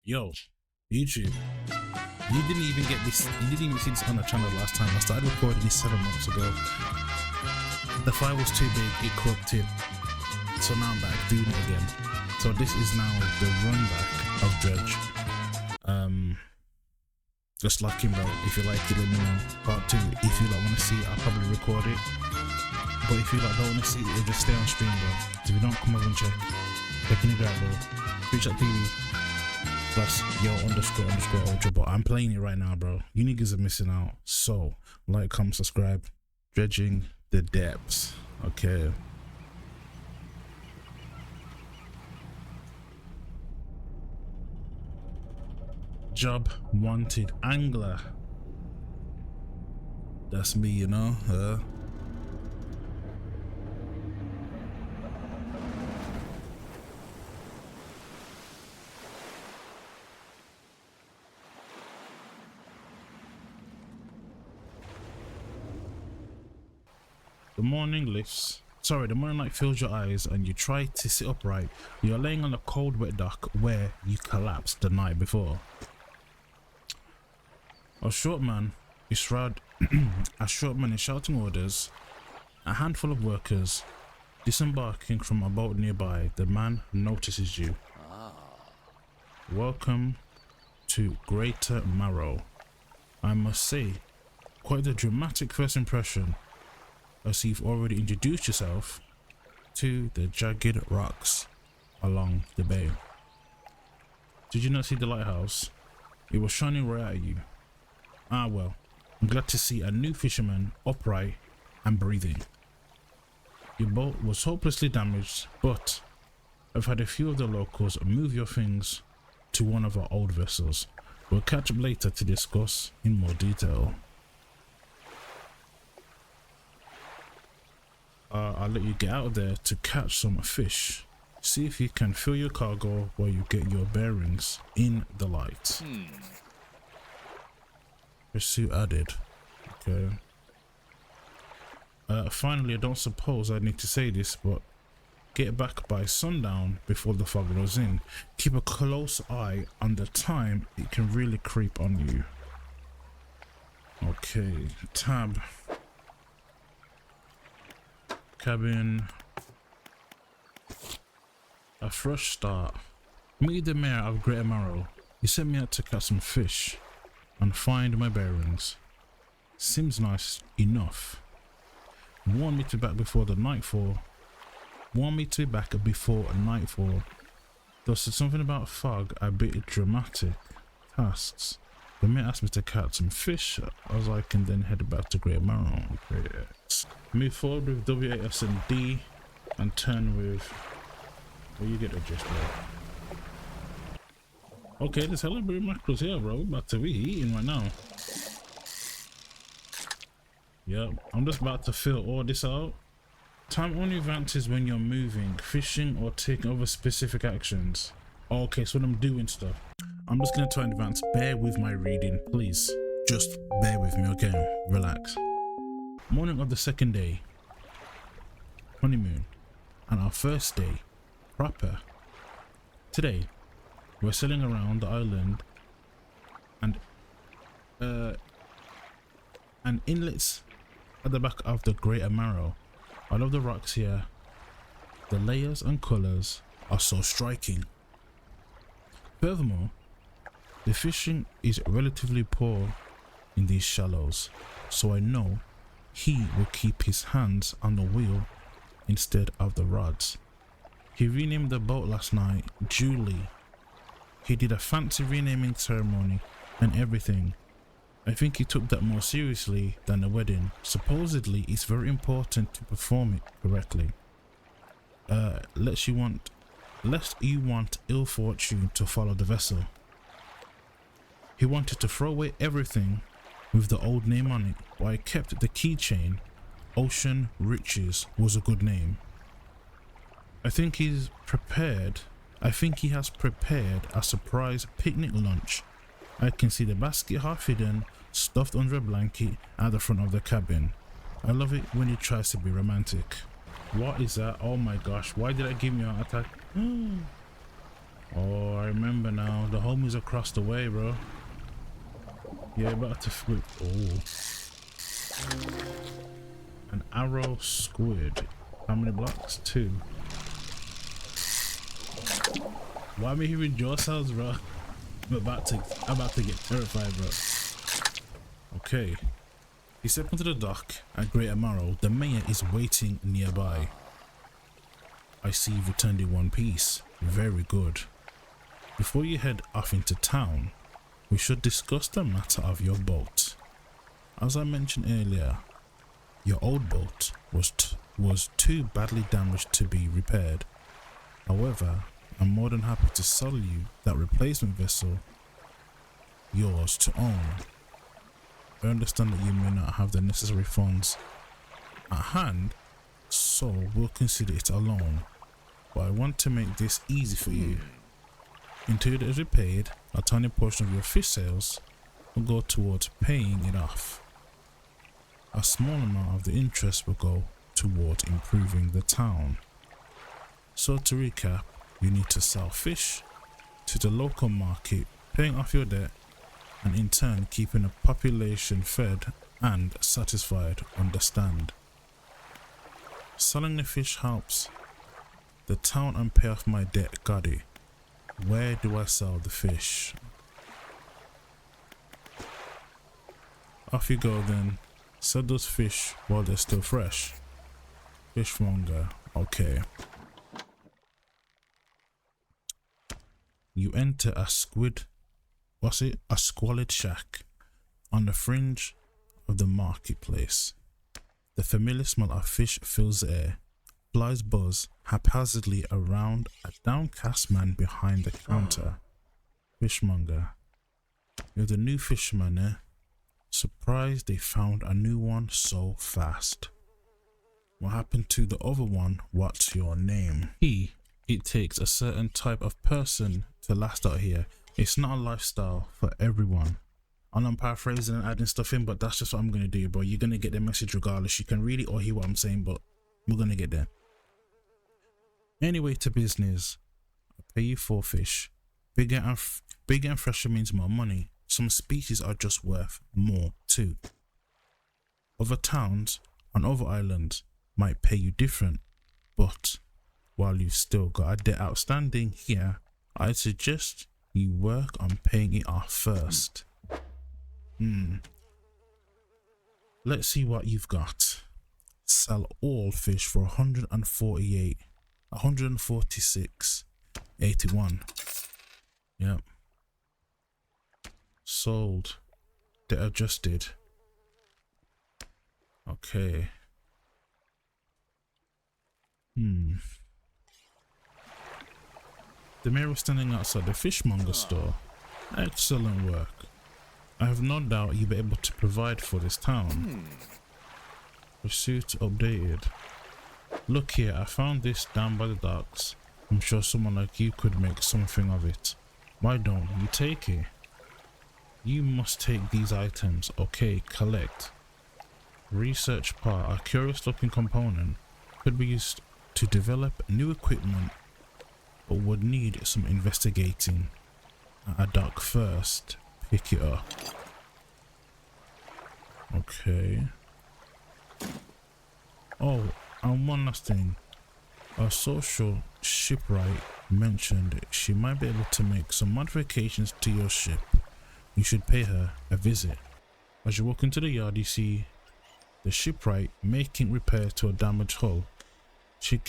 Yo, YouTube. You didn't even get this. You didn't even see this on the channel last time. I started recording this 7 months ago. The file was too big, it corrupted. So now I'm back doing it again. So this is now the run back of Dredge. Just like him, bro. If you like it, let me know. Part 2. If you don't want to see it, I'll probably record it. But if you don't want to see it, it'll just stay on stream, bro. So if you don't come over and check, clicking the grab, bro. Twitch.tv/yo__ultra. But I'm playing it right now, bro. You niggas are missing out. So like, comment, subscribe. Dredging the depths. Okay. Job wanted angler. That's me, you know. The morning light fills your eyes and you try to sit upright. You're laying on a cold wet dock where you collapsed the night before. A short man is shouting orders. A handful of workers disembarking from a boat nearby. The man notices you. Welcome to Greater Marrow. I must say, quite a dramatic first impression, as you've already introduced yourself to the jagged rocks along the bay. Did you not see the lighthouse? It was shining right at you. Ah well, I'm glad to see a new fisherman upright and breathing. Your boat was hopelessly damaged, but I've had a few of the locals move your things to one of our old vessels. We'll catch up later to discuss in more detail. I'll let you get out there to catch some fish. See if you can fill your cargo while you get your bearings in the light. Pursuit added. Okay. Finally, I don't suppose I need to say this, but get back by sundown before the fog rolls in. Keep a close eye on the time. It can really creep on you. Okay. Tab. Cabin. A fresh start. Meet the mayor of Greater Marrow. He sent me out to catch some fish and find my bearings. Seems nice enough. Want me to be back before nightfall. Thus said something about fog, a bit dramatic. Tasks. The mayor asked me to catch some fish as I can then head back to Greater Marrow. Great. Move forward with WAS and D and turn with... Well, you get the gist, bro. Okay, there's hella bit of macros here, bro. We're about to be eating right now. Yep, I'm just about to fill all this out. Time only advances when you're moving, fishing, or taking over specific actions. Okay, so when I'm doing stuff, I'm just gonna try and advance. Bear with my reading, please. Just bear with me, okay? Relax. Morning of the second day. Honeymoon. And our first day. Proper. Today, we're sailing around the island and inlets at the back of the Greater Marrow. I love the rocks here. The layers and colours are so striking. Furthermore, the fishing is relatively poor in these shallows, so I know he will keep his hands on the wheel instead of the rods. He renamed the boat last night Julie. He did a fancy renaming ceremony and everything. I think he took that more seriously than the wedding. Supposedly, it's very important to perform it correctly. Lest you want ill fortune to follow the vessel. He wanted to throw away everything with the old name on it, but I kept the keychain. Ocean Riches was a good name. I think he has prepared a surprise picnic lunch. I can see the basket half hidden, stuffed under a blanket at the front of the cabin. I love it when he tries to be romantic. What is that? Oh my gosh, why did I give me an attack? Oh, I remember now. The home is across the way, bro. Yeah, about to flip. Oh. An arrow squid. How many blocks? 2. Why am I hearing jaw sounds, bro? I'm about to get terrified, bro. Okay. You step onto the dock at Great Amaro. The mayor is waiting nearby. I see you've returned in one piece. Very good. Before you head off into town, we should discuss the matter of your boat. As I mentioned earlier, your old boat was too badly damaged to be repaired. However, I'm more than happy to sell you that replacement vessel, yours to own. I understand that you may not have the necessary funds at hand, so we'll consider it a loan. But I want to make this easy for you. Until it is repaid, a tiny portion of your fish sales will go towards paying it off. A small amount of the interest will go towards improving the town. So to recap, you need to sell fish to the local market, paying off your debt, and in turn keeping the population fed and satisfied. Understand? Selling the fish helps the town and pay off my debt. Got it. Where do I sell the fish? Off you go then. Sell those fish while they're still fresh. Fishmonger. Okay. You enter a a squalid shack on the fringe of the marketplace. The familiar smell of fish fills the air. Flies buzz haphazardly around a downcast man behind the counter. Fishmonger. You're the new fisherman, eh? Surprised they found a new one so fast. What happened to the other one? What's your name? It takes a certain type of person to last out here. It's not a lifestyle for everyone. And I'm paraphrasing and adding stuff in, but that's just what I'm going to do, bro. You're going to get the message regardless. You can read it or hear what I'm saying, but we're going to get there. Anyway, to business. I pay you 4 fish. Bigger and fresher means more money. Some species are just worth more too. Other towns on other islands might pay you different, but while you've still got a debt outstanding here, I'd suggest you work on paying it off first. Let's see what you've got. Sell all fish for 146.81. Yep. Sold. Debt adjusted. Okay. The mayor was standing outside the fishmonger store. Excellent work. I have no doubt you'll be able to provide for this town. Pursuit updated. Look here, I found this down by the docks. I'm sure someone like you could make something of it. Why don't you take it? You must take these items. Okay, collect. Research part. A curious looking component could be used to develop new equipment, but would need some investigating. At a dock first. Pick it up. Okay. Oh, and one last thing. Our social shipwright mentioned she might be able to make some modifications to your ship. You should pay her a visit. As you walk into the yard, you see the shipwright making repairs to a damaged hull. She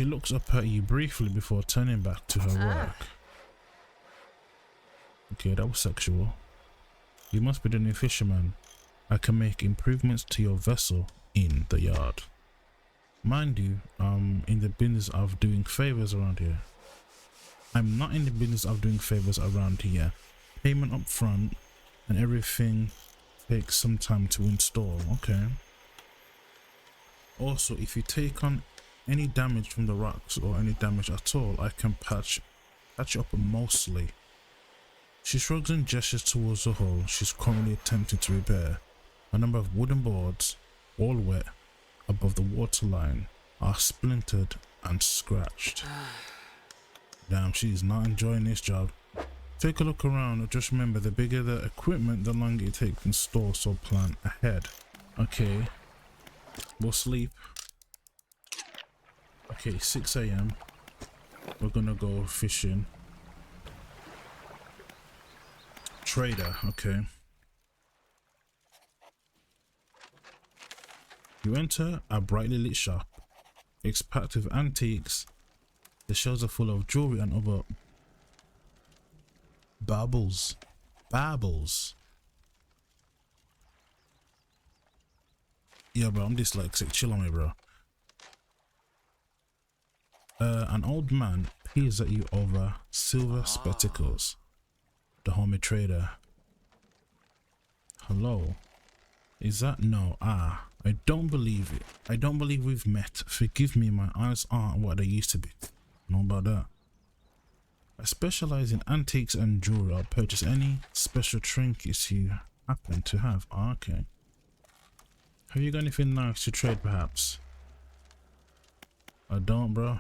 looks up at you briefly before turning back to her work. Okay, that was sexual. You must be the new fisherman. I can make improvements to your vessel in the yard. Mind you, I'm in the business of doing favors around here. I'm not in the business of doing favors around here. Payment up front and everything takes some time to install. Okay. Also, if you take on any damage from the rocks or any damage at all, I can patch up mostly. She shrugs and gestures towards the hull she's currently attempting to repair. A number of wooden boards, all wet, above the waterline, are splintered and scratched. Damn, she's not enjoying this job. Take a look around. Just remember, the bigger the equipment, the longer it takes to store, so plan ahead. Okay. We'll sleep. Okay, 6 AM. We're gonna go fishing. Trader, okay. You enter a brightly lit shop. It's packed with antiques. The shelves are full of jewelry and other baubles. Yeah, bro, I'm dyslexic. Chill on me, bro. An old man peers at you over silver spectacles. The homie trader. Hello. Is that no? Ah, I don't believe it. I don't believe we've met. Forgive me, my eyes aren't what they used to be. Know about that. I specialize in antiques and jewelry. I'll purchase any special trinkets you happen to have. Ah, okay. Have you got anything nice to trade, perhaps? I don't, bro.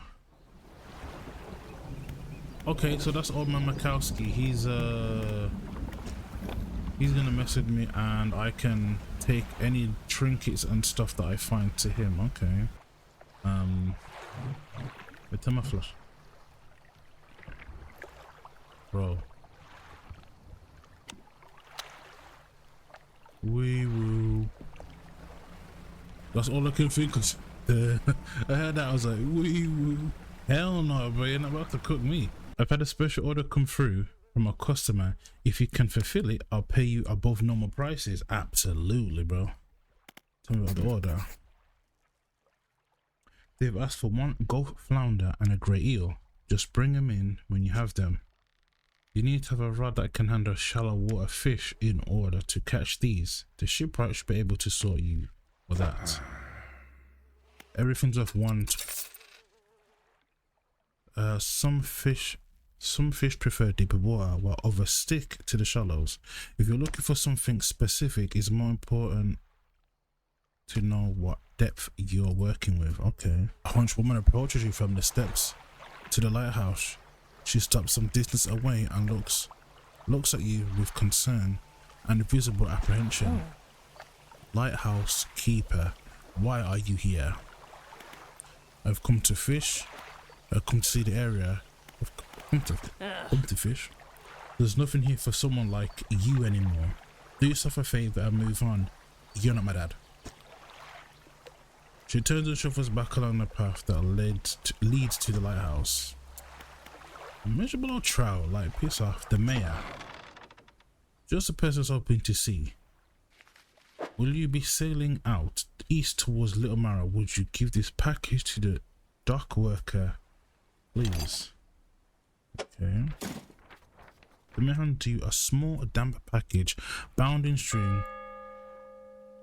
Okay, so that's old man Makowski. He's gonna mess with me, and I can take any trinkets and stuff that I find to him. Okay. Wait till my flash. Bro. Wee woo. That's all I can think of. I heard that, I was like, wee woo. Hell no, bro, you're not about to cook me. I've had a special order come through from a customer. If you can fulfill it, I'll pay you above normal prices. Absolutely, bro. Tell me about the order. They've asked for 1 Gulf flounder and a grey eel. Just bring them in when you have them. You need to have a rod that can handle shallow water fish in order to catch these. The shipwright should be able to sort you for that. Everything's worth 1. Some fish prefer deeper water, while others stick to the shallows. If you're looking for something specific, it's more important to know what depth you're working with. Okay. A henchwoman approaches you from the steps to the lighthouse. She stops some distance away and looks at you with concern and visible apprehension. Lighthouse keeper, why are you here? I've come to fish. I've come to see the area. I've come to fish. There's nothing here for someone like you anymore. Do yourself a favor and move on. You're not my dad. She turns and shuffles back along the path that leads to the lighthouse. Miserable old trout, like, piss off, the mayor. Just the person's hoping to see. Will you be sailing out east towards Little Mara? Would you give this package to the dock worker, please? Okay. The mayor hands you a small damp package bound in string.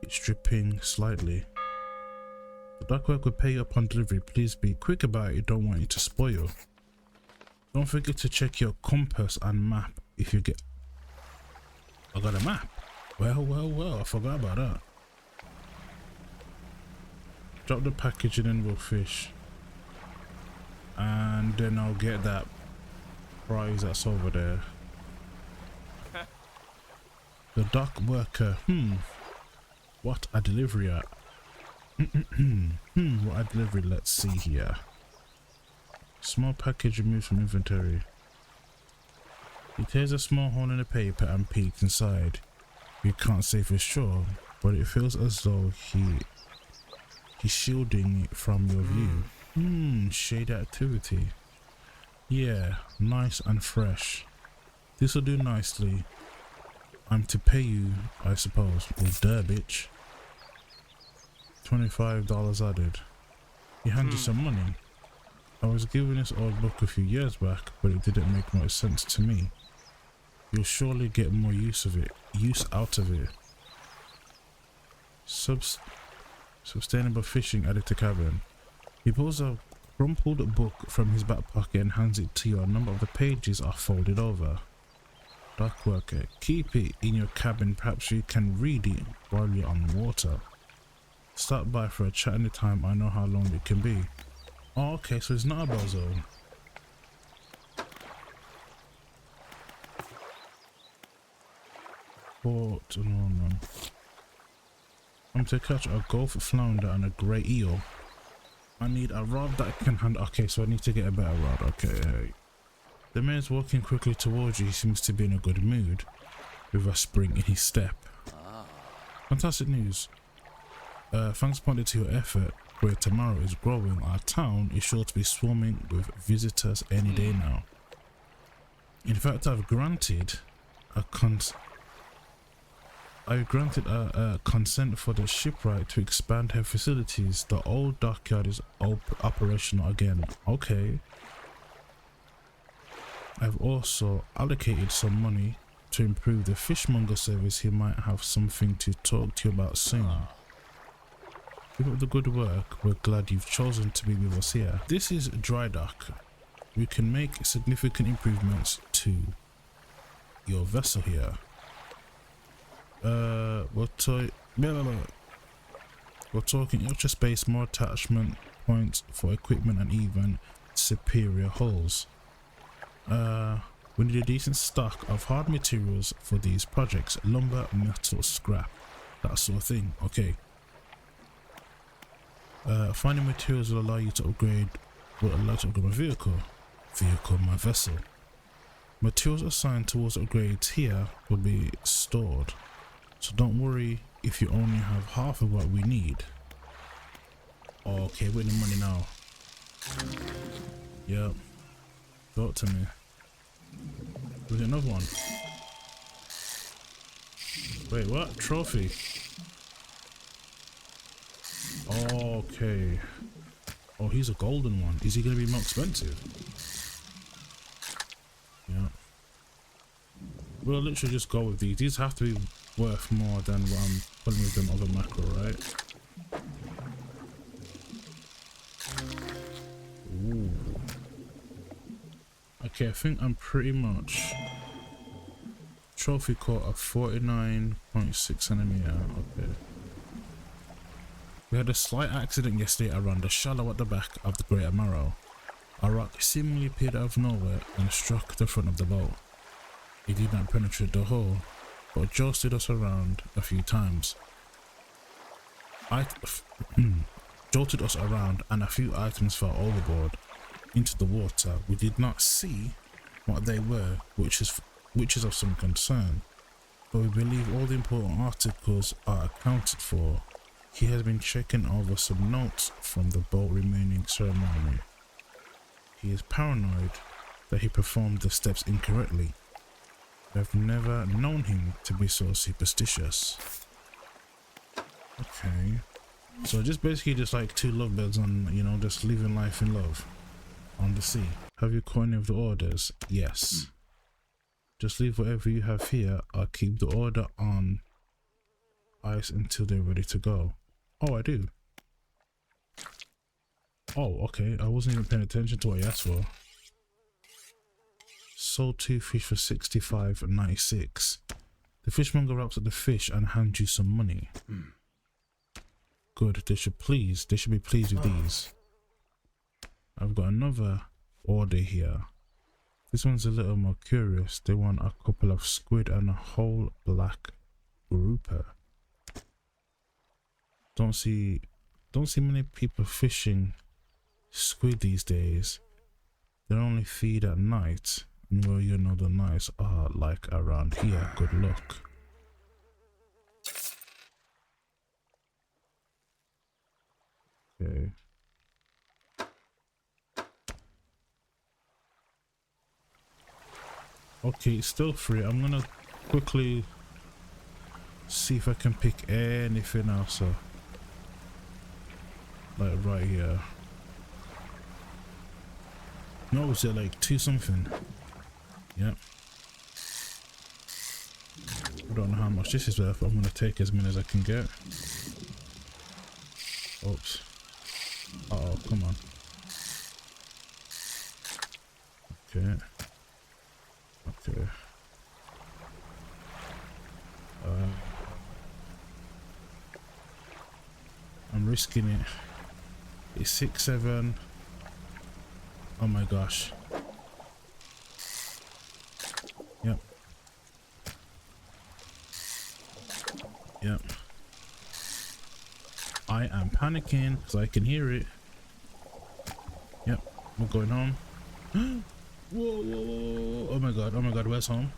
It's dripping slightly. The dock worker will pay you upon delivery. Please be quick about it. You don't want it to spoil. Don't forget to check your compass and map if you get... I got a map. Well, I forgot about that. Drop the package and then we'll fish. And then I'll get that prize that's over there. The dock worker. What a delivery at. What a delivery. Let's see here. Small package removed from inventory. He tears a small hole in the paper and peeks inside. You can't say for sure, but it feels as though he's shielding it from your view. Shade activity. Yeah, nice and fresh. This'll do nicely. I'm to pay you, I suppose. Well, duh, bitch. $25 added. He handed you some money. I was given this old book a few years back, but it didn't make much sense to me. You'll surely get more use out of it. Sustainable fishing added to cabin. He pulls a crumpled book from his back pocket and hands it to you. A number of the pages are folded over. Dock worker, keep it in your cabin. Perhaps you can read it while you're on water. Stop by for a chat anytime. I know how long it can be. Oh, okay, so it's not a bozo. caught. No. I'm to catch a Gulf flounder and a grey eel. I need a rod that can handle. Okay, so I need to get a better rod. Okay. The man is walking quickly towards you. He seems to be in a good mood, with a spring in his step. Fantastic news. Thanks pointed to your effort. Where tomorrow is growing, our town is sure to be swarming with visitors any day now. In fact, I've granted a consent for the shipwright to expand her facilities. The old dockyard is operational again. Okay. I've also allocated some money to improve the fishmonger service. He might have something to talk to you about soon. Keep up the good work. We're glad you've chosen to be with us here. This is dry dock. We can make significant improvements to your vessel here. We're talking ultra space, more attachment points for equipment, and even superior hulls. We need a decent stock of hard materials for these projects. Lumber, metal, scrap, that sort of thing. Okay. Finding materials will allow you to upgrade my vehicle, my vessel. Materials assigned towards upgrades here will be stored, so don't worry if you only have half of what we need. Okay, we're in the money now. Yep. Talk to me. We get another one. Wait, what? Trophy. Okay. Oh, he's a golden one. Is he going to be more expensive? Yeah. We'll literally just go with these. These have to be worth more than what I'm putting with them other macro, right? Ooh. Okay, I think I'm pretty much trophy caught a 49.6 centimeter. Okay. We had a slight accident yesterday around the shallow at the back of the Great Marrow. A rock seemingly appeared out of nowhere and struck the front of the boat. It did not penetrate the hull, but jolted us around a few times. Jolted us around and a few items fell overboard into the water. We did not see what they were, which is of some concern, but we believe all the important articles are accounted for. He has been checking over some notes from the boat remaining ceremony. He is paranoid that he performed the steps incorrectly. I've never known him to be so superstitious. Okay. So just basically just like two lovebirds on, you know, just living life in love on the sea. Have you caught any of the orders? Yes. Just leave whatever you have here. I'll keep the order on ice until they're ready to go. Oh, I do. Oh, okay. I wasn't even paying attention to what I asked for. Sold 2 fish for 65.96. The fishmonger wraps up the fish and hands you some money. Good. They should be pleased with these. I've got another order here. This one's a little more curious. They want a couple of squid and a whole black grouper. Don't see many people fishing squid these days. They only feed at night, and well, you know the nights are like around here. Good luck. Okay. Okay, it's still free. I'm gonna quickly see if I can pick anything else up. Like right here. No, is it like 2 something? Yep. I don't know how much this is worth, but I'm gonna take as many as I can get. Oops. Uh-oh, come on. Okay. Okay. I'm risking it. It's 6, 7. Oh my gosh. Yep. Yep. I am panicking because I can hear it. Yep. We're going home. Whoa, whoa, whoa, whoa. Oh my god, where's home?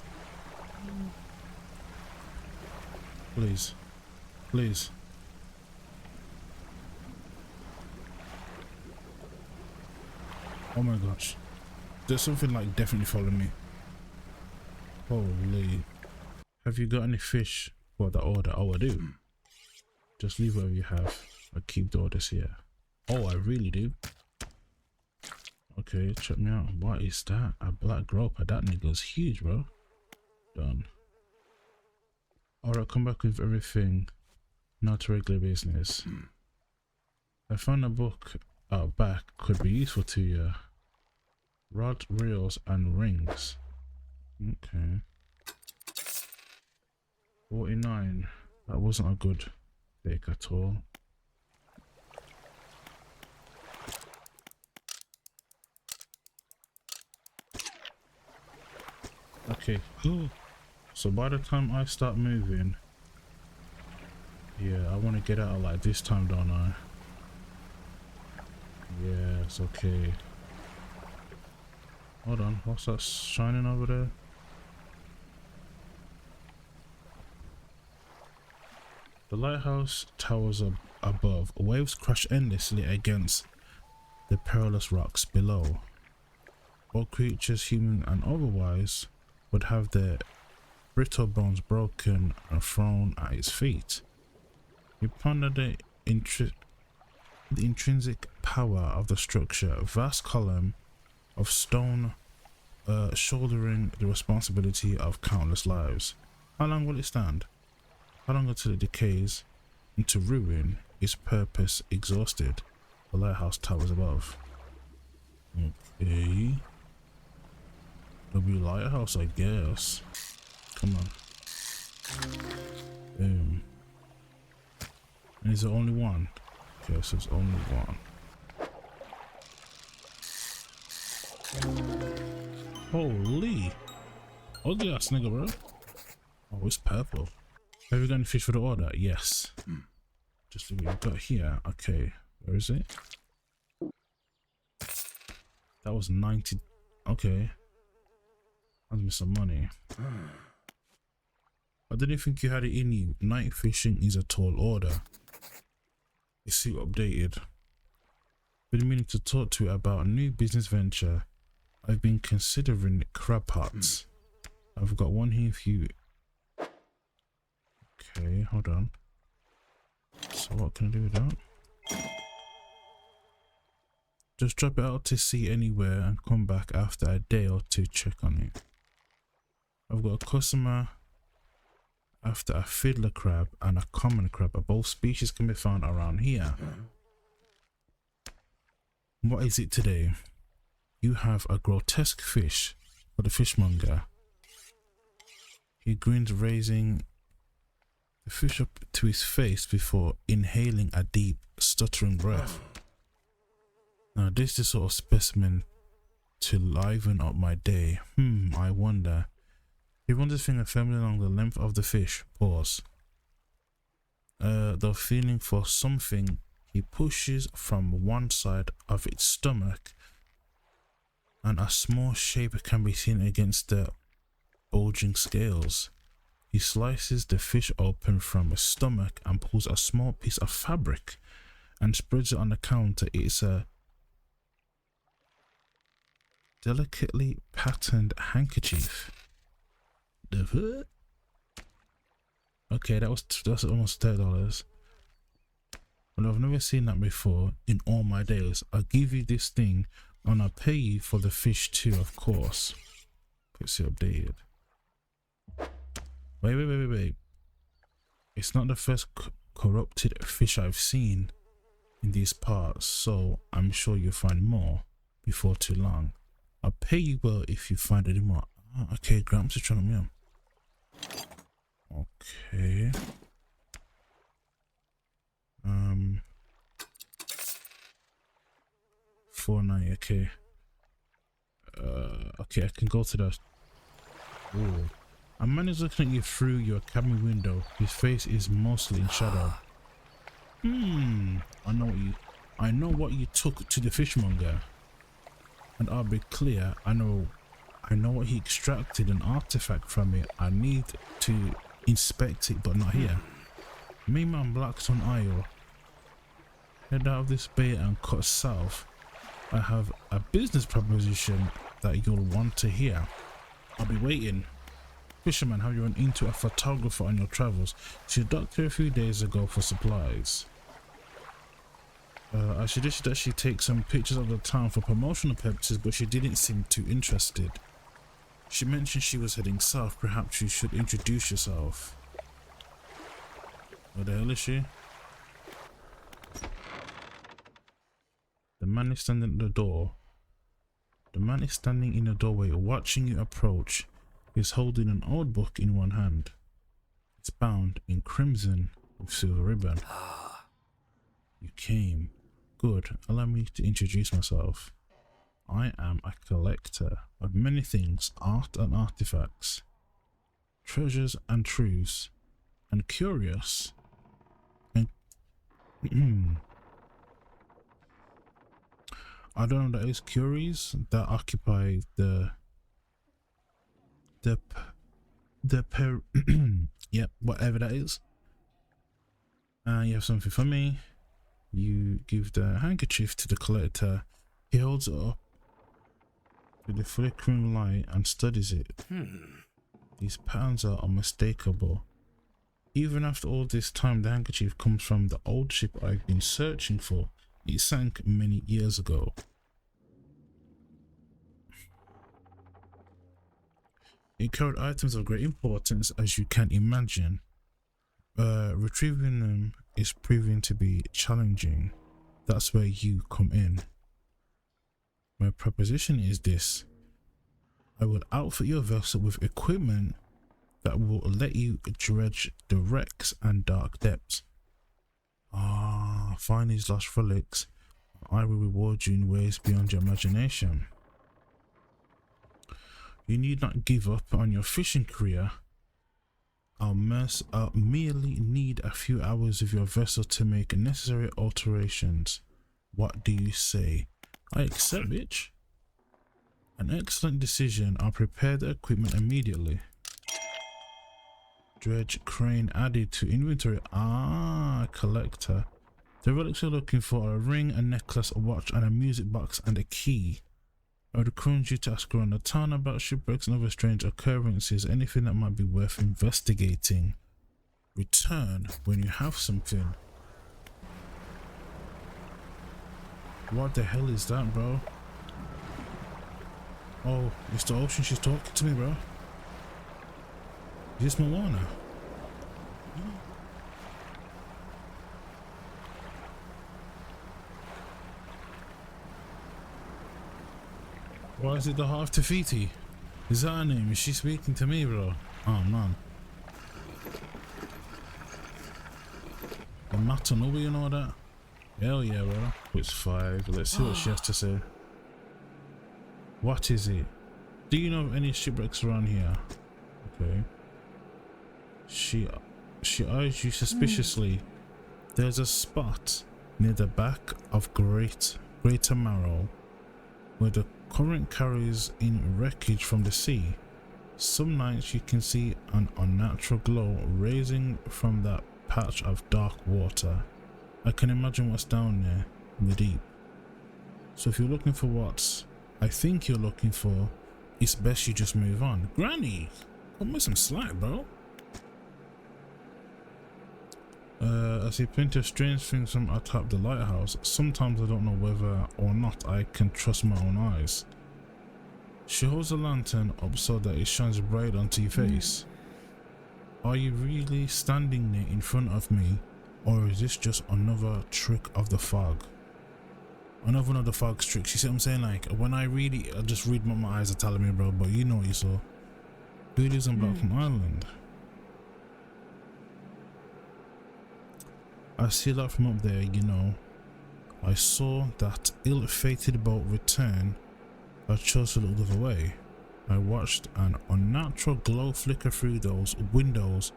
Please. Please. Oh my gosh. There's something like definitely following me. Holy. Have you got any fish for the order? Oh, I do. Just leave whatever you have. I keep the orders here. Oh, I really do. Okay, check me out. What is that? A black groper. That nigga's huge, bro. Done. Alright, come back with everything. Not regular business. I found a book out back. Could be useful to you. Rod, reels, and rings. Okay. 49. That wasn't a good take at all. Okay. So by the time I start moving, yeah, I want to get out like this time, don't I? Yes, okay. Hold on, what's that shining over there? The lighthouse towers above. Waves crash endlessly against the perilous rocks below. All creatures, human and otherwise, would have their brittle bones broken and thrown at its feet. You ponder the intrinsic power of the structure, a vast column of stone shouldering the responsibility of countless lives. How long will it stand? How long until it decays into ruin, its purpose exhausted? The lighthouse towers above. Okay. W lighthouse, I guess. Come on. Boom. And is there only one? Okay, so it's only one. Holy! Ugly ass nigga, bro. Oh, it's purple. Have you got any fish for the order? Yes. Just look what you've got here. Okay, where is it? That was 90. Okay. That's me some money. I didn't think you had it in you. Night fishing is a tall order. You see, updated. Been meaning to talk to you about a new business venture. I've been considering crab pots. I've got one here for you. Okay, hold on. So what can I do with that? Just drop it out to sea anywhere and come back after a day or two, check on it. I've got a customer after a fiddler crab and a common crab. Both species can be found around here. What is it today? You have a grotesque fish for the fishmonger. He grins, raising the fish up to his face before inhaling a deep, stuttering breath. Now this is the sort of specimen to liven up my day. I wonder. He runs his finger firmly along the length of the fish. Pause. The feeling for something, he pushes from one side of its stomach, and a small shape can be seen against the bulging scales. He slices the fish open from the stomach and pulls a small piece of fabric and spreads it on the counter. It's a delicately patterned handkerchief. Okay, that's almost $30. Well, I've never seen that before in all my days. I'll give you this thing and I'll pay you for the fish too, of course. Let's see, updated. Wait. It's not the first corrupted fish I've seen in these parts, so I'm sure you'll find more before too long. I'll pay you well if you find any more. Okay, Gramps is trying to me on. Okay. $4.90. Okay. Okay, I can go to the. Ooh. A man is looking at you through your cabin window. His face is mostly in shadow. I know what you took to the fishmonger. And I'll be clear, I know what he extracted an artifact from it. I need to inspect it, but not here. Me man Blackstone Isle. Head out of this bay and cut south. I have a business proposition that you'll want to hear. I'll be waiting. Fisherman, have you run into a photographer on your travels? She docked here a few days ago for supplies. I suggested that she take some pictures of the town for promotional purposes, but she didn't seem too interested. She mentioned she was heading south. Perhaps you should introduce yourself. Where the hell is she? The man is standing at the door. The man is standing in the doorway watching you approach. He's holding an old book in one hand. It's bound in crimson with silver ribbon. You came. Good. Allow me to introduce myself. I am a collector of many things, art and artifacts, treasures and truths, and curious. And I don't know what that is. Curies that occupy yep, whatever that is. You have something for me. You give the handkerchief to the collector. He holds it up with the flickering light and studies it. These patterns are unmistakable. Even after all this time, the handkerchief comes from the old ship I've been searching for. It sank many years ago. It carried items of great importance, as you can imagine. Retrieving them is proving to be challenging. That's where you come in. My proposition is this. I will outfit your vessel with equipment that will let you dredge the wrecks and dark depths. Find these lost relics. I will reward you in ways beyond your imagination. You need not give up on your fishing career. I'll merely need a few hours of your vessel to make necessary alterations. What do you say? I accept, bitch. An excellent decision. I'll prepare the equipment immediately. Dredge crane added to inventory. Collector. The relics you're looking for are a ring, a necklace, a watch, and a music box, and a key. I would encourage you to ask around the town about shipwrecks and other strange occurrences, anything that might be worth investigating. Return when you have something. What the hell is that, bro? Oh, Mr. Ocean, she's talking to me, bro. Is this Moana? Why is it the half Tafiti? Is that her name? Is she speaking to me, bro? Oh man. The Matanobi and all that? Hell yeah, bro. It's 5. Let's see what she has to say. What is it? Do you know of any shipwrecks around here? Okay. She eyes you suspiciously. There's a spot near the back of Greater Marrow where the current carries in wreckage from the sea. Some nights you can see an unnatural glow rising from that patch of dark water. I can imagine what's down there in the deep. So if you're looking for what I think you're looking for, it's best you just move on. Granny, come with some slack, bro. I see plenty of strange things from atop the lighthouse. Sometimes I don't know whether or not I can trust my own eyes. She holds a lantern up so that it shines bright onto your face. Are you really standing there in front of me, or is this just another trick of the fog? Another one of the fog's tricks. You see what I'm saying? Like, when I read it, I just read what my eyes are telling me, bro. But you know what you saw. Who lives on Blackstone Island? I see that from up there, you know. I saw that ill-fated boat return. I chose to look the other way. I watched an unnatural glow flicker through those windows.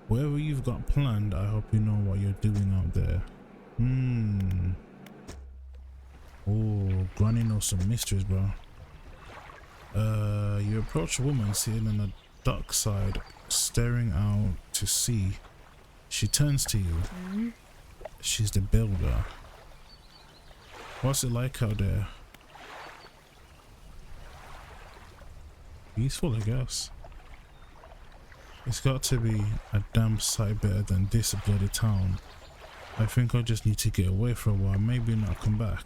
Wherever you've got planned, I hope you know what you're doing out there. Oh, Granny knows some mysteries, bro. You approach a woman sitting on the dock side, staring out to sea. She turns to you. She's the builder. What's it like out there? Peaceful, I guess. It's got to be a damn sight better than this bloody town. I think I just need to get away for a while, maybe not come back.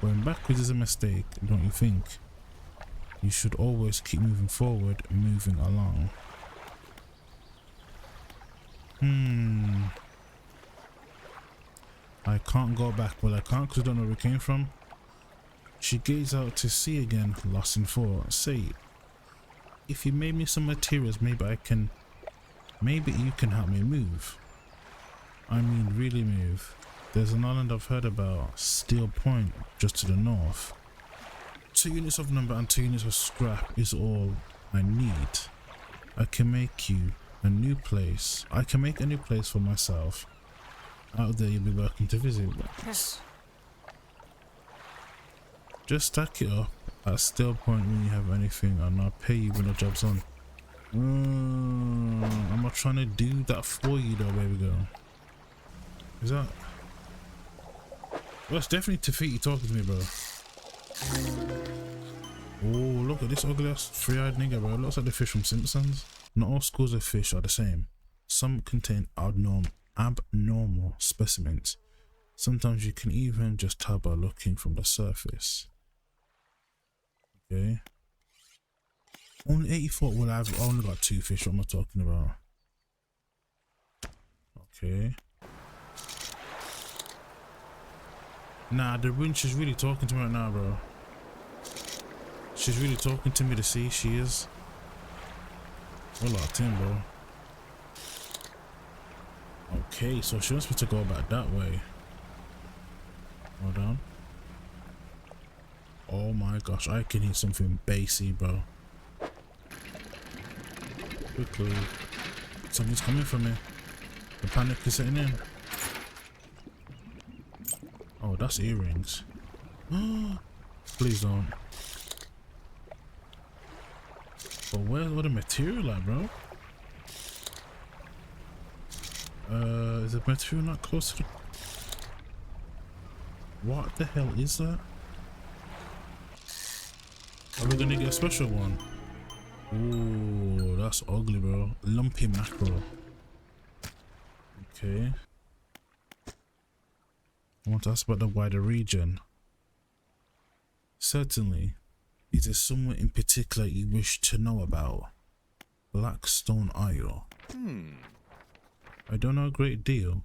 Going backwards is a mistake, don't you think? You should always keep moving forward, moving along. I can't go back. Well, I can't because I don't know where we came from. She gazed out to sea again, lost in thought. Say, if you made me some materials, maybe you can help me move. I mean, really move. There's an island I've heard about, Steel Point, just to the north. 2 units of lumber and 2 units of scrap is all I need. I can make a new place for myself. Out there you'll be welcome to visit. Just stack it up at Steel Point when you have anything and I'll pay you when the job's on. I'm not trying to do that for you though, baby girl. Is that? Well, it's definitely Tafiti talking to me, bro. Oh, look at this ugly ass three-eyed nigga, bro. Looks like the fish from Simpsons. Not all schools of fish are the same. Some contain abnormal specimens. Sometimes you can even just tell by looking from the surface. Okay. Only 84. Well, I've only got 2 fish. What am I talking about? Okay. Nah, the winch is really talking to me right now, bro. She's really talking to me to see she is. We're locked in, bro. Okay, so she wants me to go back that way. Hold on. Oh my gosh, I can hear something bassy, bro. Quickly. Something's coming for me. The panic is setting in. Oh, that's earrings. Please don't. But where's all the material at, bro? Is the material not close to the... What the hell is that? Are we gonna get a special one? Ooh, that's ugly, bro. Lumpy mackerel. Okay. I want to ask about the wider region. Certainly. Is there somewhere in particular you wish to know about? Blackstone Isle. I don't know a great deal.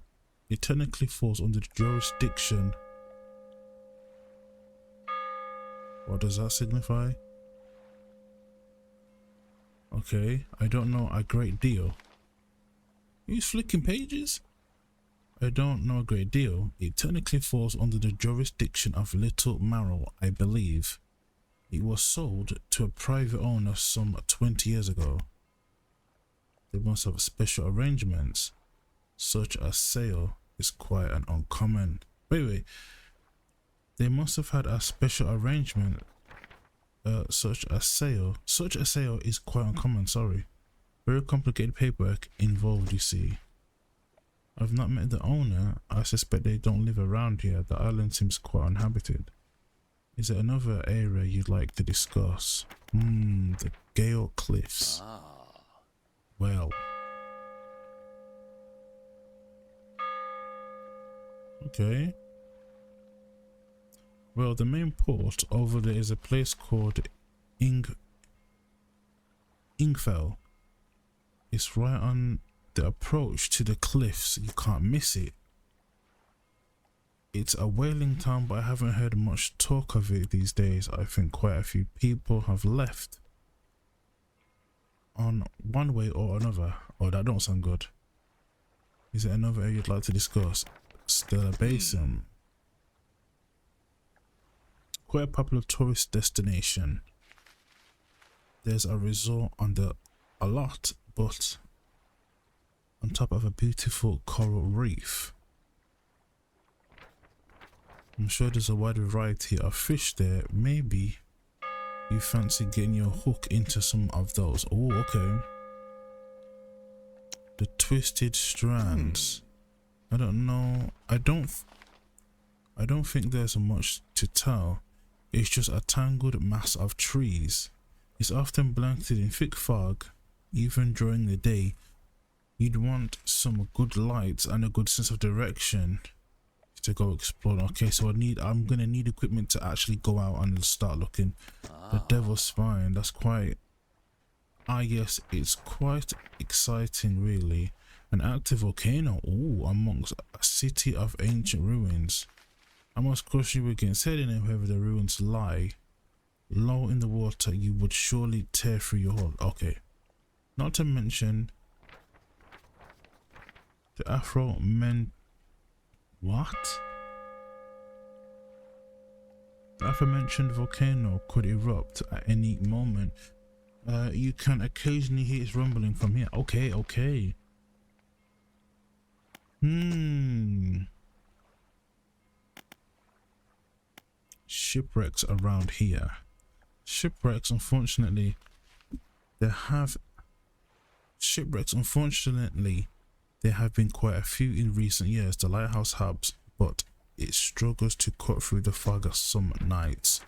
It technically falls under the jurisdiction. What does that signify? Okay, I don't know a great deal. He's flicking pages? I don't know a great deal. It technically falls under the jurisdiction of Little Marrow, I believe. It was sold to a private owner some 20 years ago. They must have special arrangements. Such a sale is quite an uncommon. Wait. They must have had a special arrangement. Such a sale is quite uncommon, sorry. Very complicated paperwork involved, you see. I've not met the owner. I suspect they don't live around here. The island seems quite uninhabited. Is there another area you'd like to discuss? The Gale Cliffs. Well. Okay. Well, the main port over there is a place called Ingfell. It's right on the approach to the cliffs. You can't miss it. It's a whaling town, but I haven't heard much talk of it these days. I think quite a few people have left on one way or another. Oh, that don't sound good. Is there another area you'd like to discuss? Stella Basin. Quite a popular tourist destination. there's a resort on a lot, but on top of a beautiful coral reef. I'm sure there's a wide variety of fish there. Maybe you fancy getting your hook into some of those. Oh, okay. The twisted strands. I don't know. I don't think there's much to tell. It's just a tangled mass of trees. It's often blanketed in thick fog, even during the day. You'd want some good lights and a good sense of direction to go explore. Okay, so I'm gonna need equipment to actually go out and start looking. The Devil's Spine, that's quite, yes, it's quite exciting really. An active volcano, amongst a city of ancient ruins. I must caution you against heading in wherever the ruins lie. Low in the water, you would surely tear through your hull. Okay. Not to mention the what? The aforementioned volcano could erupt at any moment. You can occasionally hear its rumbling from here. Okay. Shipwrecks around here. Shipwrecks, unfortunately, there have been quite a few in recent years. The lighthouse helps, but it struggles to cut through the fog of some nights.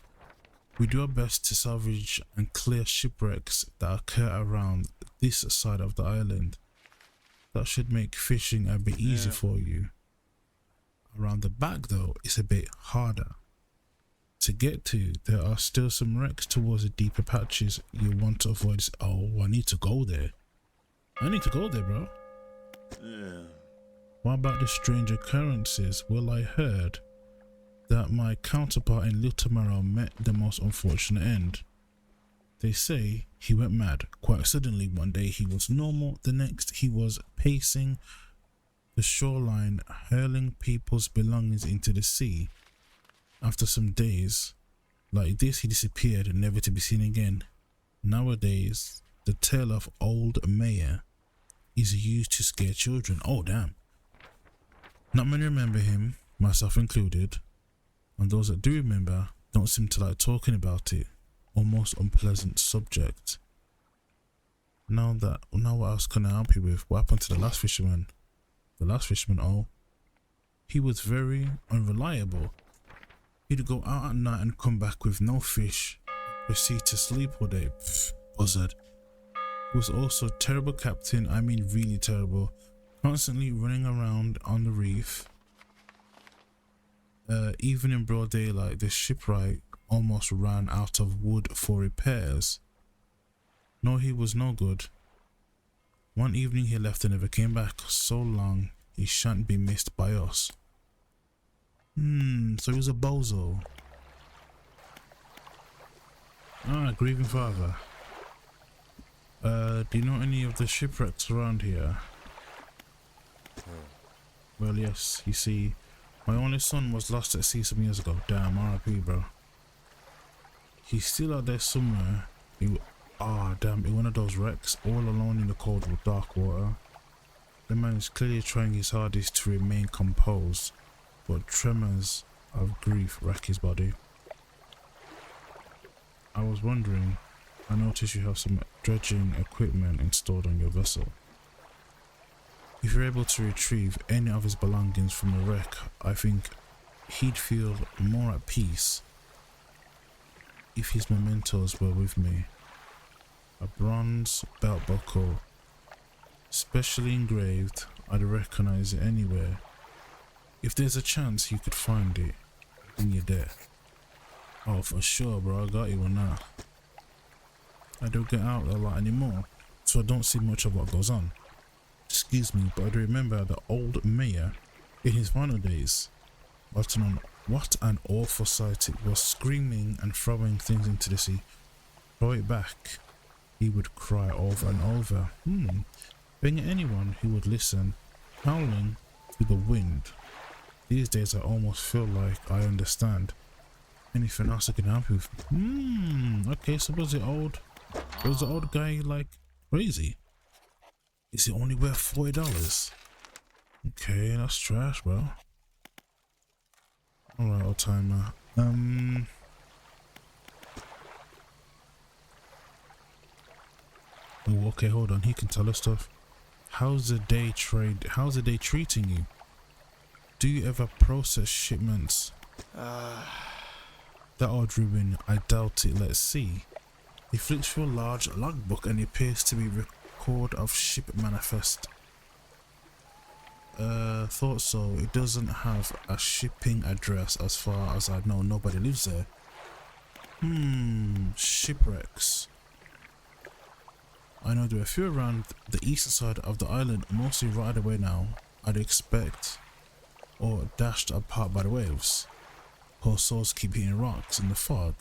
We do our best to salvage and clear shipwrecks that occur around this side of the island. That should make fishing a bit easier for you. Around the back though, it's a bit harder to get to. There are still some wrecks towards the deeper patches you want to avoid. Oh, I need to go there. Bro. What about the strange occurrences? Well, I heard that my counterpart in Little Marrow met the most unfortunate end. They say he went mad quite suddenly. One day he was normal, the next he was pacing the shoreline, hurling people's belongings into the sea. After some days like this, he disappeared, never to be seen again. Nowadays, the tale of Old Mayor is used to scare children. Oh damn. Not many remember him, myself included, and those that do remember don't seem to like talking about it. Almost unpleasant subject. Now what else can I help you with? What happened to the last fisherman? He was very unreliable. He'd go out at night and come back with no fish, proceed to sleep all day. Buzzard. He was also a terrible captain, I mean really terrible, constantly running around on the reef. Even in broad daylight, the shipwright almost ran out of wood for repairs. No, he was no good. One evening he left and never came back. So long he shan't be missed by us. So he was a bozo. Grieving father. Do you know any of the shipwrecks around here? Well, yes, you see, my only son was lost at sea some years ago. Damn, RIP, bro. He's still out there somewhere. Damn, in one of those wrecks, all alone in the cold dark water. The man is clearly trying his hardest to remain composed, but tremors of grief rack his body. I was wondering, I noticed you have some dredging equipment installed on your vessel. If you're able to retrieve any of his belongings from the wreck, I think he'd feel more at peace if his mementos were with me. A bronze belt buckle, specially engraved. I'd recognize it anywhere. If there's a chance you could find it in your death. Oh, for sure, bro. I got you on that. I don't get out a lot anymore, so I don't see much of what goes on. Excuse me, but I do remember the old mayor in his final days. What an awful sight it was, screaming and throwing things into the sea. Throw it back, he would cry over and over. Being anyone who would listen, howling to the wind. These days I almost feel like I understand. Anything else I can help you with? Okay, so was it old Was the old guy like crazy? Is it only worth $40? Okay, that's trash, bro. Alright, old timer. Oh, okay, hold on. He can tell us stuff. How's the day treating you? Do you ever process shipments? That odd Ruben, I doubt it. Let's see. He flicks through a large logbook and it appears to be record of ship manifest. Thought so. It doesn't have a shipping address as far as I know. Nobody lives there. Shipwrecks. I know there are a few around the eastern side of the island, mostly right away now, I'd expect, or dashed apart by the waves. Poor souls keep hitting rocks in the fog.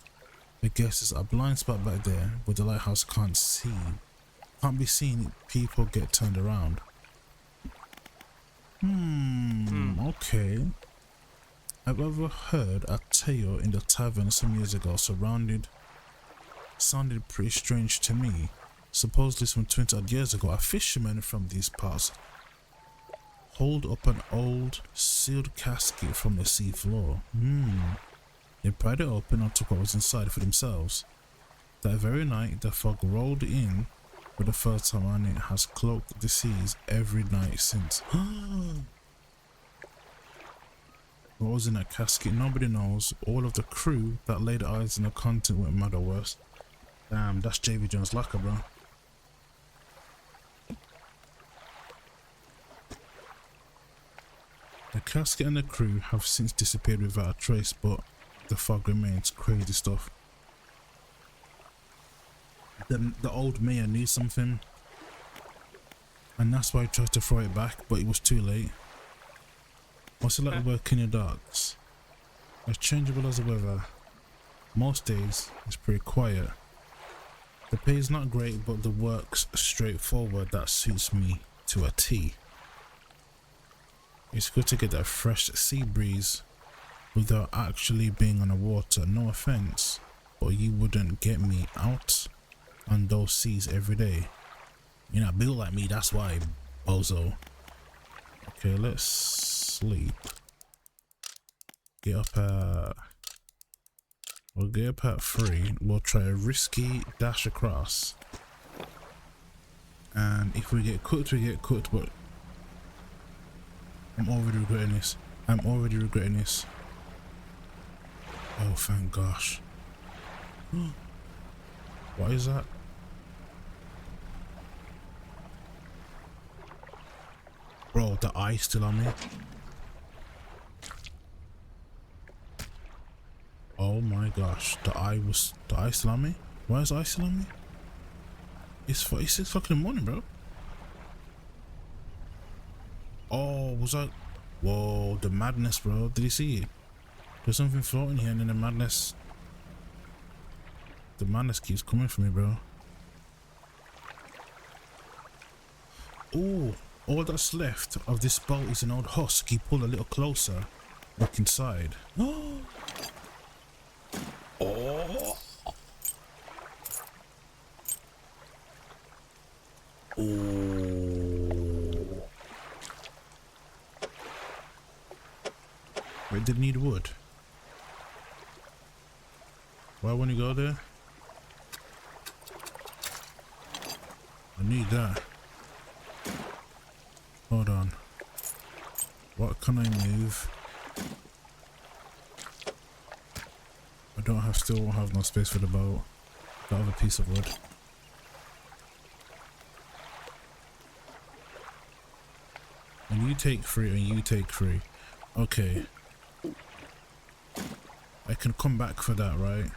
I guess there's a blind spot back there where the lighthouse can't be seen. People get turned around. Okay. I've overheard a tale in the tavern some years ago sounded pretty strange to me. Supposedly some 20 odd years ago, a fisherman from these parts hauled up an old sealed casket from the sea floor. They pried it open and took what was inside for themselves. That very night, the fog rolled in for the first time and it has cloaked the seas every night since. What was in that casket? Nobody knows. All of the crew that laid eyes on the content went mad or worse. Damn, that's JV Jones' locker, bro. The casket and the crew have since disappeared without a trace, but the fog remains. Crazy stuff. The old mayor knew something, and that's why he tried to throw it back, but it was too late. What's it like working in the docks? As changeable as the weather. Most days, it's pretty quiet. The pay is not great, but the work's straightforward. That suits me to a T. It's good to get that fresh sea breeze without actually being on the water. No offense, but you wouldn't get me out on those seas every day. You're not built like me, that's why, bozo. Okay, let's sleep. We'll get up at 3. We'll try a risky dash across. And if we get cooked, we get cooked, but I'm already regretting this. Oh, thank gosh. What is that? Bro, the eye's still on me. Oh my gosh, the eye still on me? Why is the eye still on me? It's 6 o'clock in the morning, bro. Oh, was that? Whoa, the madness, bro. Did you see it? There's something floating here and then the madness keeps coming for me, bro. Oh, all that's left of this boat is an old husk. You pull a little closer, look inside. Oh. Oh. Wait, did it need wood? Why wouldn't you go there? I need that. Hold on. What can I move? Still won't have no space for the boat. Don't have a piece of wood. And you take 3 and you take 3. Okay. I can come back for that, right?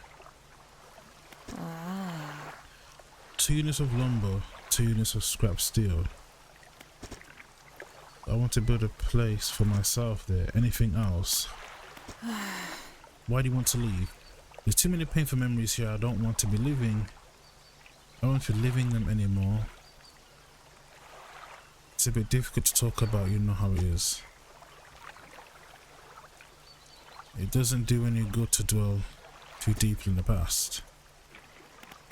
2 units of lumber, 2 units of scrap steel. I want to build a place for myself there. Anything else? Why do you want to leave? There's too many painful memories here. I don't want to be living. I don't want to be living them anymore. It's a bit difficult to talk about, you know how it is. It doesn't do any good to dwell too deeply in the past.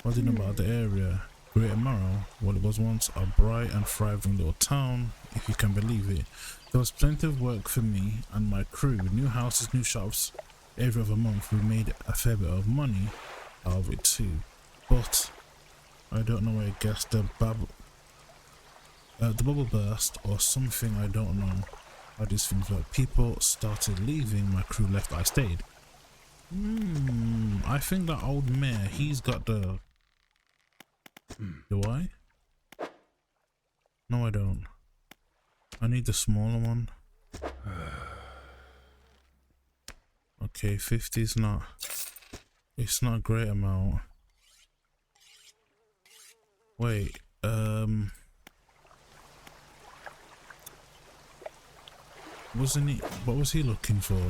What do you know about the area? Greater Marrow, well, it was once a bright and thriving little town, if you can believe it. There was plenty of work for me and my crew. New houses, new shops. Every other month we made a fair bit of money out of it too. But I don't know where I guess the bubble burst or something, I don't know how these things work. People started leaving, my crew left, I stayed. I think that old mayor, he's got the... Do I? No, I don't. I need the smaller one. Okay, 50 is not... It's not a great amount. Wait, wasn't he... What was he looking for?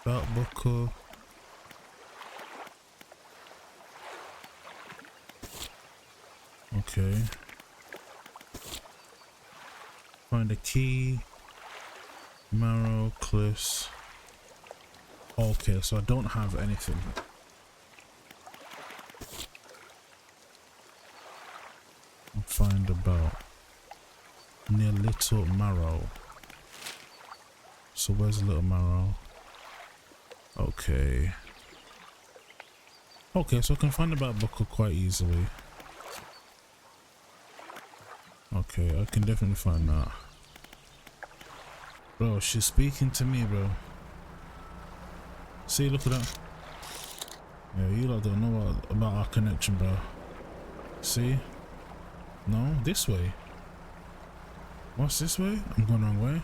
Belt buckle. Okay. Find a key. Marrow, cliffs. Okay, so I don't have anything. I'll find about near Little Marrow. So where's Little Marrow? Okay. Okay, so I can find about buckle quite easily. Okay, I can definitely find that. Bro, she's speaking to me, bro. See, look at that. Yeah, you lot don't know about our connection, bro. See? No, this way. What's this way? I'm going the wrong way.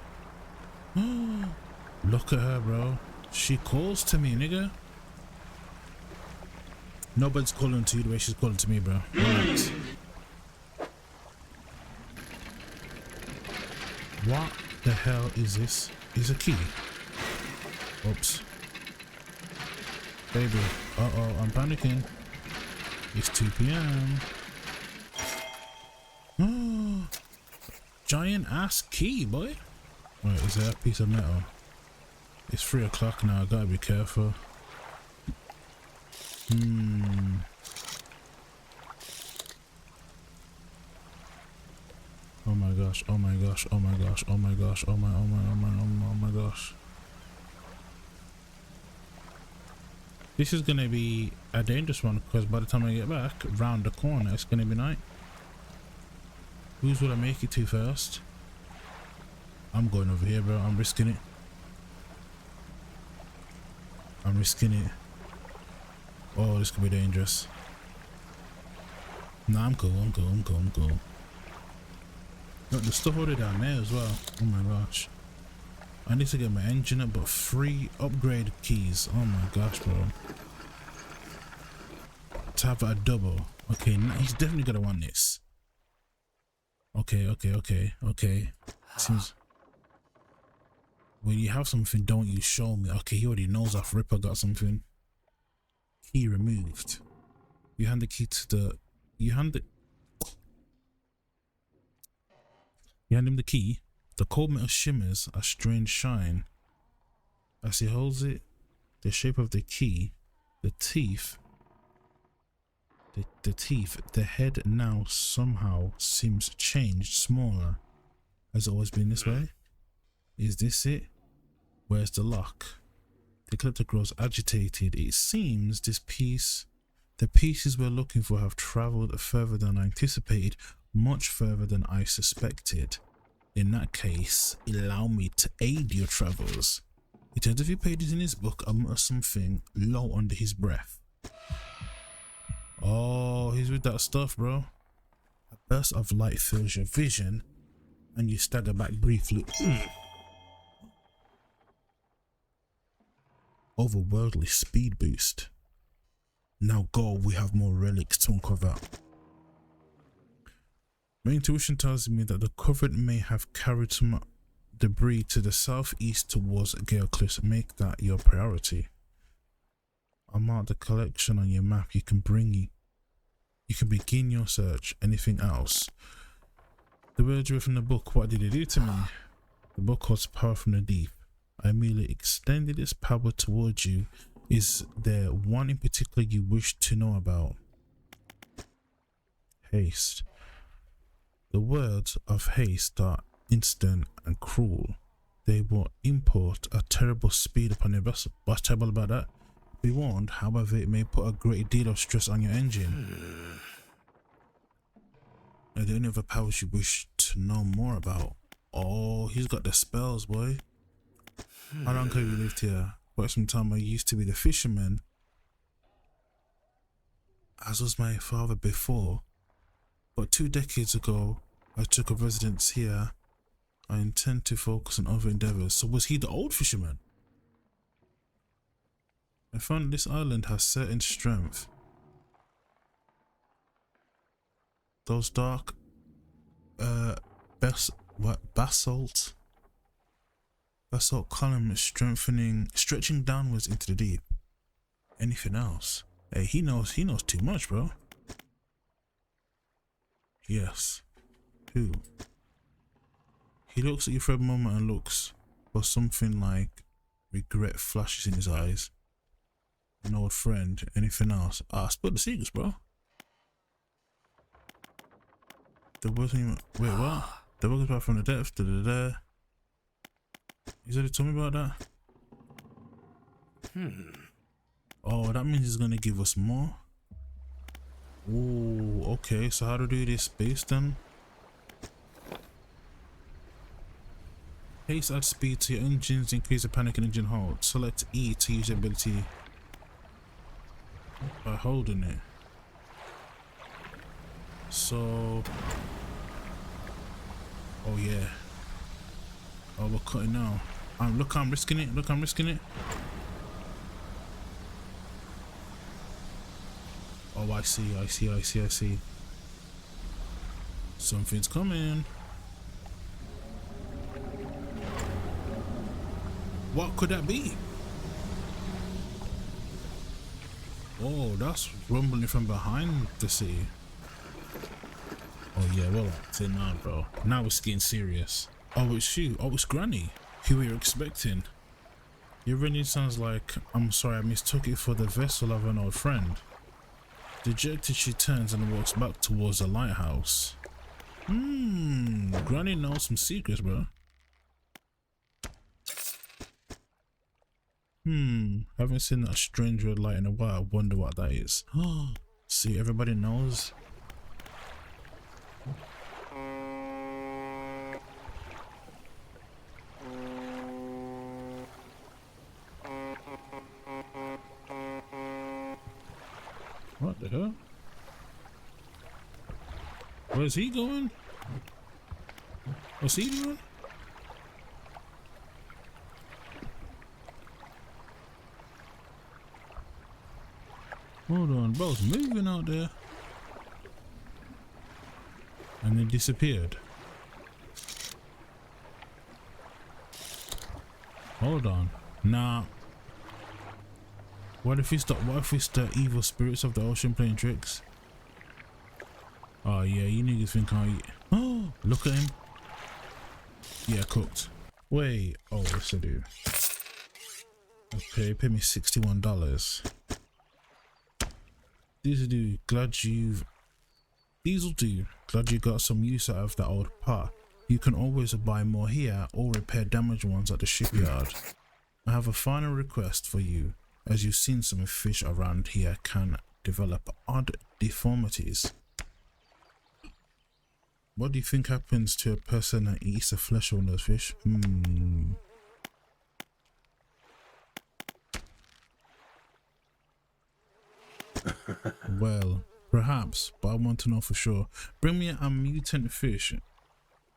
Look at her, bro. She calls to me, nigga. Nobody's calling to you the way she's calling to me, bro. Right. What the hell is this? Is a key? Oops. Baby. Uh-oh, I'm panicking. It's 2 p.m. Giant ass key, boy. Wait, is there a piece of metal? It's 3 o'clock now, I gotta be careful. Oh my gosh, oh my gosh, oh my gosh, oh my gosh, oh my gosh. This is gonna be a dangerous one because by the time I get back round the corner, it's gonna be night. Who's will I make it to first? I'm going over here, bro. I'm risking it. I'm risking it. Oh, this could be dangerous. Nah, I'm cool, I'm cool, I'm cool, I'm cool. Look, there's stuff already down there as well. Oh my gosh. I need to get my engine up, but 3 upgrade keys. Oh my gosh, bro. To have a double. Okay, he's definitely gonna want this. Okay, okay, okay, okay. Seems... When you have something, don't you show me. Okay, he already knows off rip I got something. Key removed. You hand the key to the... You hand him the key. The cold metal shimmers a strange shine. As he holds it, the shape of the key, the teeth, the head now somehow seems changed, smaller. Has it always been this way? Is this it? Where's the lock? The collector grows agitated. It seems the pieces we're looking for have travelled further than I anticipated, much further than I suspected. In that case, allow me to aid your travels. He turns a few pages in his book and mutters something low under his breath. Oh, he's with that stuff, bro. A burst of light fills your vision and you stagger back briefly. Overworldly speed boost. Now go, we have more relics to uncover. My intuition tells me that the Covenant may have carried some debris to the southeast towards Gale Cliffs. Make that your priority. I'll mark the collection on your map. You can begin your search. Anything else? The words from the book. What did it do to me? The book holds power from the deep. I merely extended its power towards you. Is there one in particular you wish to know about? Haste. The words of haste are instant and cruel. They will import a terrible speed upon your vessel. What's terrible about that? Be warned, however, it may put a great deal of stress on your engine. Are there any other powers you wish to know more about? Oh, he's got the spells, boy. How long have you lived here? Quite some time. I used to be the fisherman, as was my father before. But 2 decades ago, I took a residence here. I intend to focus on other endeavors. So was he the old fisherman? I found this island has certain strength. Those dark, basalt columns stretching downwards into the deep. Anything else? Hey, he knows too much, bro. Yes. Who? He looks at you for a moment and looks for something like regret flashes in his eyes. An old friend. Anything else? Spill the secrets, bro. There wasn't. Wait, what? The book is back from the depths. He's already told me about that. Oh, that means he's gonna give us more. Ooh, okay. So how to do this base then? Haste adds speed to your engines, increase the panic and engine hold. Select E to use the ability by holding it. So, oh yeah. Oh, we're cutting now. Look, I'm risking it. Look, I'm risking it. Oh, I see. Something's coming. What could that be? Oh, that's rumbling from behind the city. Oh yeah, well, that's it now, bro. Now it's getting serious. Oh, it's you. Oh, it's Granny. Who were you expecting? Your ringing sounds like, I'm sorry, I mistook it for the vessel of an old friend. Dejected, she turns and walks back towards the lighthouse. Granny knows some secrets, bro. Haven't seen that strange red light in a while. I wonder what that is. See, everybody knows. What the hell? Where's he going? What's he doing? Hold on, bro's moving out there. And then disappeared. Hold on. Nah. What if it's the evil spirits of the ocean playing tricks? Oh yeah, you niggas think oh, look at him. Yeah, cooked. Wait, oh, yes I do. Okay, pay me $61. These will do. Glad you got some use out of that old part. You can always buy more here or repair damaged ones at the shipyard. I have a final request for you. As you've seen, some fish around here can develop odd deformities. What do you think happens to a person that eats the flesh of those fish? Well, perhaps, but I want to know for sure. Bring me a mutant fish.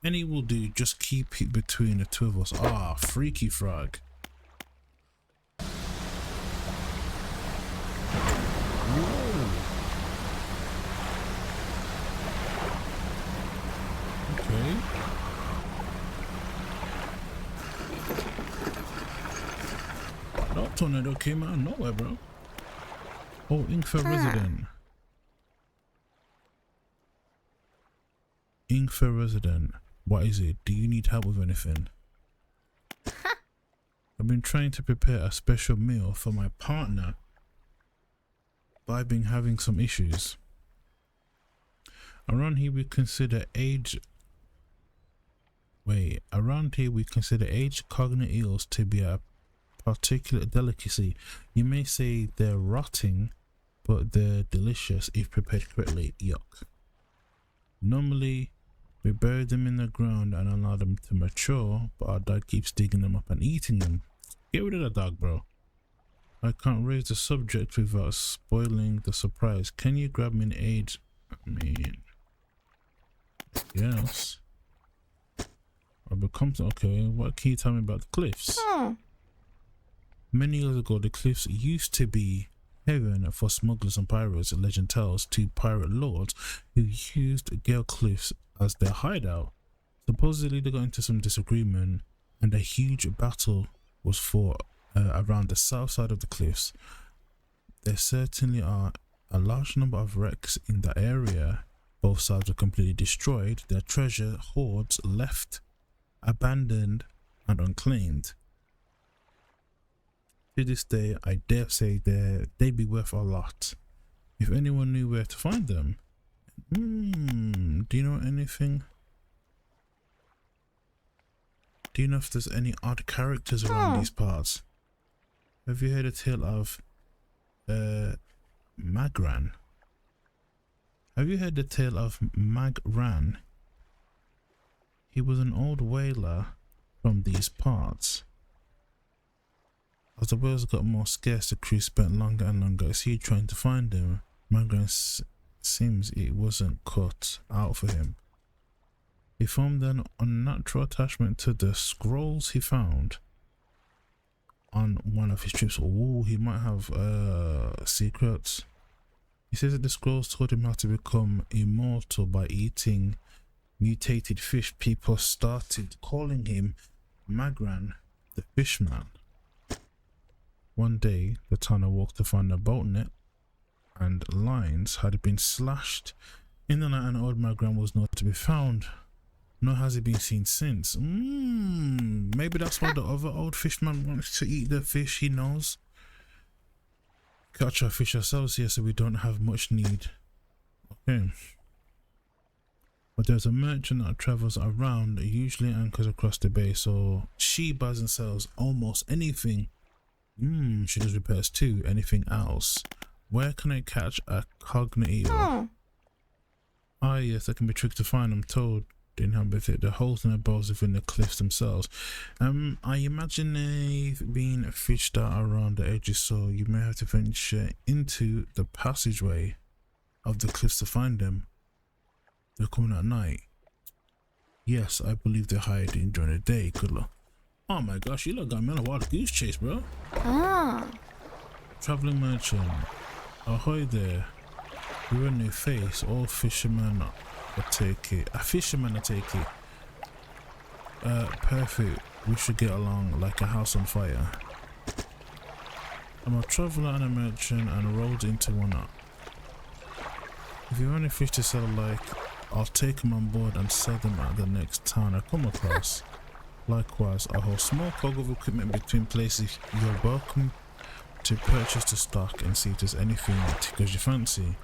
Any will do, just keep it between the two of us. Ah, freaky frog. Whoa. Okay. That tornado came out of nowhere, bro. Oh, Inkfer resident. Inkfer resident. What is it? Do you need help with anything? The I've been trying to prepare a special meal for my partner, but I've been having some issues. Around here we consider aged cognate eels to be a particular delicacy. You may say they're rotting, but they're delicious if prepared correctly. Yuck. Normally, we bury them in the ground and allow them to mature, but our dog keeps digging them up and eating them. Get rid of the dog, bro. I can't raise the subject without spoiling the surprise. Can you grab me an age? Yes. Okay, what can you tell me about the cliffs? Many years ago, the cliffs used to be heaven for smugglers and pirates. Legend tells two pirate lords who used Gale Cliffs as their hideout. Supposedly, they got into some disagreement, and a huge battle was fought around the south side of the cliffs. There certainly are a large number of wrecks in the area. Both sides were completely destroyed. Their treasure hoards left abandoned and unclaimed. To this day, I dare say they'd be worth a lot if anyone knew where to find them. Do you know anything? Do you know if there's any odd characters around these parts? Have you heard a tale of Magran? Have you heard the tale of Magran? He was an old whaler from these parts. As the whales got more scarce, the crew spent longer and longer at sea trying to find him. Magran seems it wasn't cut out for him. He formed an unnatural attachment to the scrolls he found on one of his trips. Oh, he might have secrets. He says that the scrolls taught him how to become immortal by eating mutated fish. People started calling him Magran, the fishman. One day, the town awoke to find a boat net and lines had been slashed. In the night, an old Magran was not to be found, nor has he been seen since. Maybe that's why the other old fishman wants to eat the fish he knows. Catch our fish ourselves here, so we don't have much need. Okay. But there's a merchant that travels around, usually anchors across the bay, so she buys and sells almost anything. She does repairs too. Anything else? Where can I catch a cognate eel? Ah, yes, that can be tricky to find. I'm told they inhabit the holes in the bows within the cliffs themselves. I imagine they've been fished out around the edges, so you may have to venture into the passageway of the cliffs to find them. They're coming at night. Yes, I believe they're hiding during the day. Good luck. Oh my gosh, you look got me on a wild goose chase, bro. Traveling merchant. Ahoy there. You're a new face. All fishermen will take it. A fisherman will take it. Perfect. We should get along like a house on fire. I'm a traveler and a merchant and rolled into one up. If you have any fish to sell alike, I'll take them on board and sell them at the next town I come across. Likewise, I hold small cargo of equipment between places. You're welcome to purchase the stock and see if there's anything that tickles your fancy.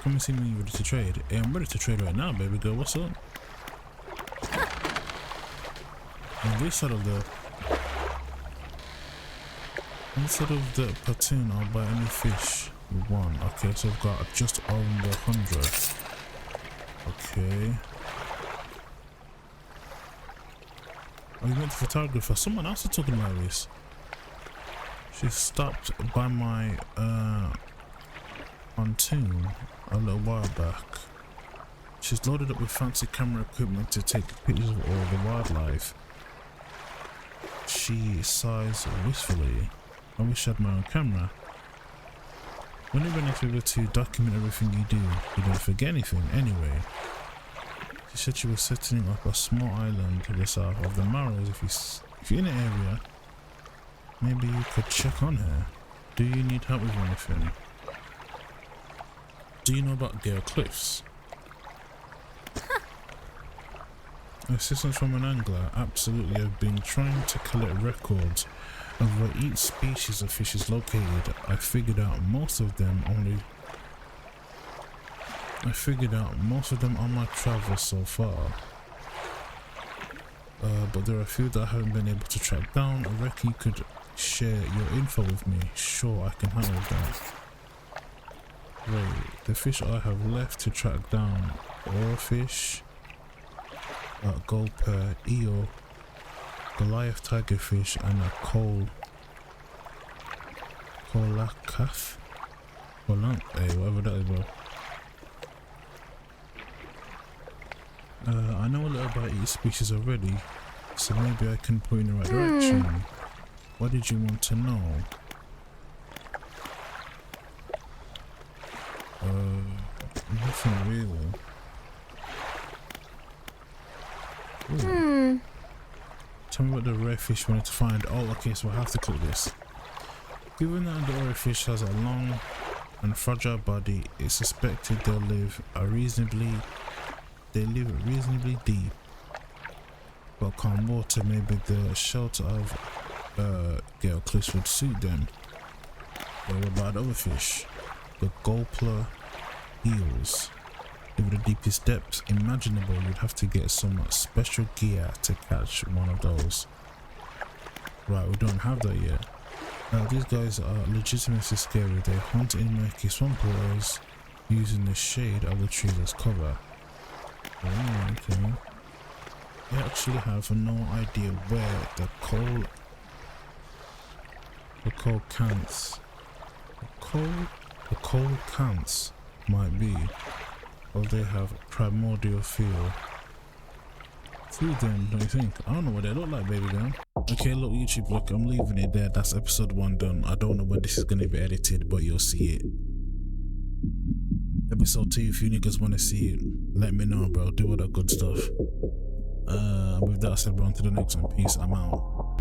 Come and see me ready to trade. Hey, I'm ready to trade right now, baby girl. What's up? On this side of the platoon, I'll buy any fish you want. Okay, so I've got just under 100. Okay. Oh, you went to photographer. Someone else is talking about this. She stopped by my pontoon a little while back. She's loaded up with fancy camera equipment to take pictures of all the wildlife. She sighs wistfully. I wish I had my own camera. When you're ready to be able to document everything you do, you don't forget anything anyway. She said she was setting up a small island to the south of the Maros. If you're in the area, maybe you could check on her. Do you need help with anything? Do you know about Gale Cliffs? Assistance from an angler. Absolutely, I've been trying to collect records of where each species of fish is located. I figured out most of them on my travels so far. But there are a few that I haven't been able to track down. I reckon you could share your info with me. Sure, I can handle that. Wait, the fish I have left to track down: oarfish, gulper, eel, Goliath tigerfish, and a colacaf, whatever that is, bro. I know a little about each species already, so maybe I can point in the right direction. What did you want to know? Nothing really. Ooh. Tell me what the rare fish wanted to find. Oh, okay, so I have to click this. Given that the oar fish has a long and fragile body, it's suspected they live reasonably deep, but calm water, maybe the shelter of Gale cliffs would suit them. But what about other fish? The gulper eels live at the deepest depths imaginable. You'd have to get some special gear to catch one of those. Right, we don't have that yet. These guys are legitimately scary. They hunt in murky swamp waters using the shade of the trees as cover. Oh, okay. I actually have no idea where the coal cants might be, or they have primordial feel through them, don't you think? I don't know what they look like, baby girl. Okay, look, YouTube, look, I'm leaving it there. That's episode 1 done. I don't know when this is going to be edited, but you'll see it. Episode 2, if you niggas want to see it, let me know, bro. Do all that good stuff. With that said, bro, on to the next one. Peace, I'm out.